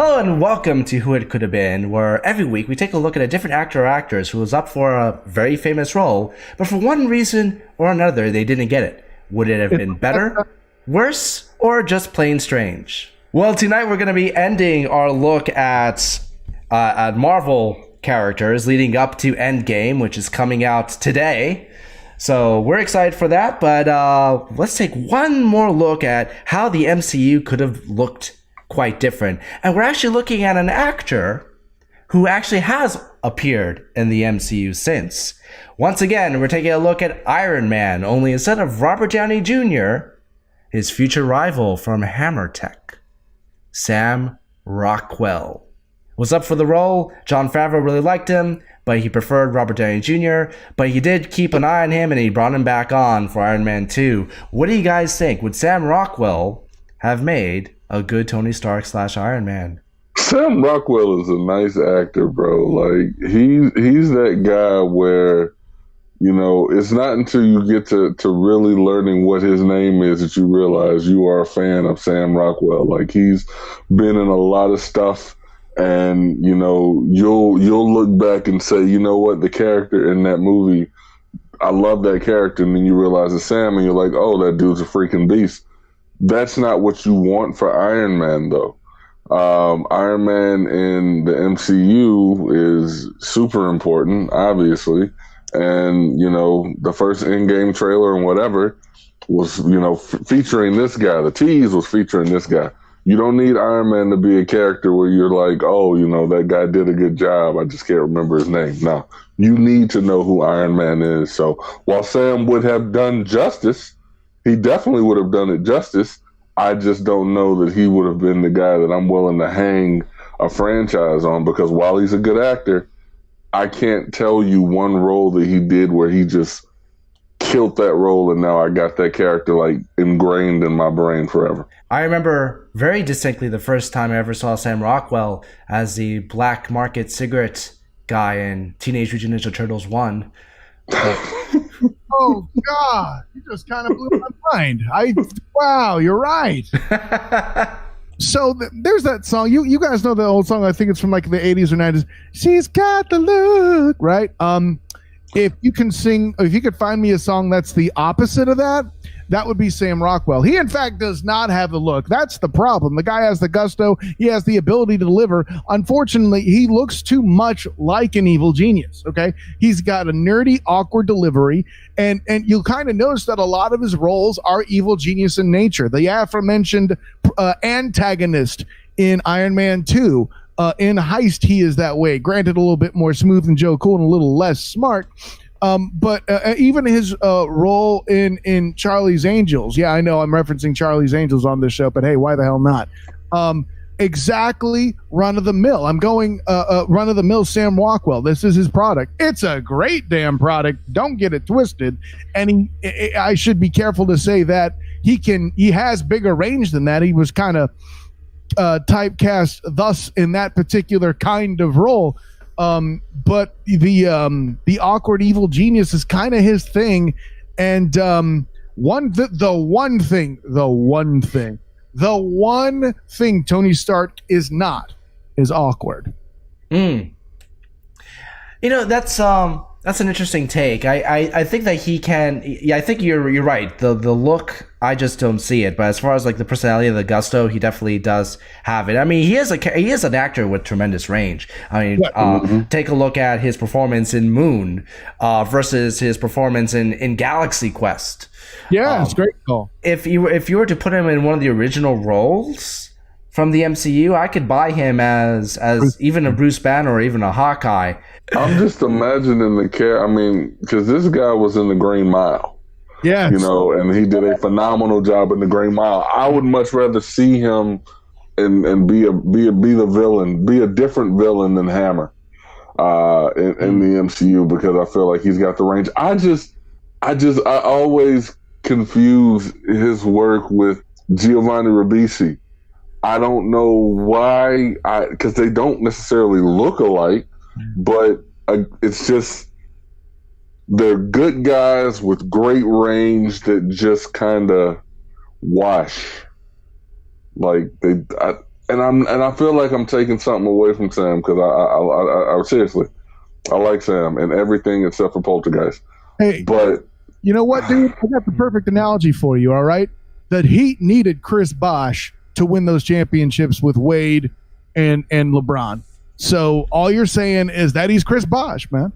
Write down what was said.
Hello and welcome to Who It Could Have Been, where every week we take a look at a different actor or actress who was up for a very famous role, but for one reason or another they didn't get it. Would it have been better, worse, or just plain strange? Well, tonight we're going to be ending our look at Marvel characters leading up to Endgame, which is coming out today. So we're excited for that, but let's take one more look at how the MCU could have looked quite different. And we're actually looking at an actor who actually has appeared in the MCU since. Once again, we're taking a look at Iron Man, only instead of Robert Downey Jr., his future rival from Hammer Tech, Sam Rockwell, was up for the role. Jon Favreau really liked him, but he preferred Robert Downey Jr., but he did keep an eye on him and he brought him back on for Iron Man 2. What do you guys think? Would Sam Rockwell have made a good Tony Stark / Iron Man? Sam Rockwell is a nice actor, bro. Like he's that guy where, you know, it's not until you get to really learning what his name is that you realize you are a fan of Sam Rockwell. Like he's been in a lot of stuff, and you know you'll look back and say, you know what, the character in that movie, I love that character, and then you realize it's Sam, and you're like, oh, that dude's a freaking beast. That's not what you want for Iron Man, though. Iron Man in the MCU is super important, obviously. And, you know, the first Endgame trailer and whatever was, you know, featuring this guy. The tease was featuring this guy. You don't need Iron Man to be a character where you're like, oh, you know, that guy did a good job, I just can't remember his name. No, you need to know who Iron Man is. So while Sam would have done justice, he definitely would have done it justice. I just don't know that he would have been the guy that I'm willing to hang a franchise on, because while he's a good actor, I can't tell you one role that he did where he just killed that role and now I got that character like ingrained in my brain forever. I remember very distinctly the first time I ever saw Sam Rockwell as the black market cigarette guy in Teenage Mutant Ninja Turtles 1. Oh God! You just kind of blew my mind. Wow, you're right. So there's that song. You guys know the old song. I think it's from like the 80s or 90s. She's got the look, right? If you could find me a song that's the opposite of that, that would be Sam Rockwell. He, in fact, does not have the look. That's the problem. The guy has the gusto. He has the ability to deliver. Unfortunately, he looks too much like an evil genius, okay? He's got a nerdy, awkward delivery, and you'll kind of notice that a lot of his roles are evil genius in nature. The aforementioned antagonist in Iron Man 2, in Heist, he is that way. Granted, a little bit more smooth than Joe Cool and a little less smart. But even his role in Charlie's Angels, yeah, I know I'm referencing Charlie's Angels on this show, but hey, why the hell not? Exactly run-of-the-mill. I'm going run-of-the-mill Sam Rockwell. This is his product. It's a great damn product. Don't get it twisted. And I should be careful to say that he has bigger range than that. He was kind of typecast thus in that particular kind of role. But the awkward evil genius is kind of his thing. And the one thing Tony Stark is not is awkward. You know, that's an interesting take. I think that he can. Yeah, I think you're right. The look, I just don't see it. But as far as like the personality of the gusto, he definitely does have it. I mean, he is an actor with tremendous range. I mean, take a look at his performance in Moon versus his performance in Galaxy Quest. Yeah, it's great call. If you were to put him in one of the original roles from the MCU, I could buy him as even a Bruce Banner or even a Hawkeye. I'm just imagining the character. I mean, because this guy was in the Green Mile. Yeah, you know, and he did a phenomenal job in the Green Mile. I would much rather see him and be the villain, be a different villain than Hammer in the MCU, because I feel like he's got the range. I always confuse his work with Giovanni Ribisi. I don't know why, because they don't necessarily look alike, but it's just they're good guys with great range that just kind of wash. Like and I feel like I'm taking something away from Sam because I seriously, I like Sam and everything except for Poltergeist. Hey, but you know what, dude? I got the perfect analogy for you. All right, that Heat needed Chris Bosh to win those championships with Wade and LeBron. So all you're saying is that he's Chris Bosh, man.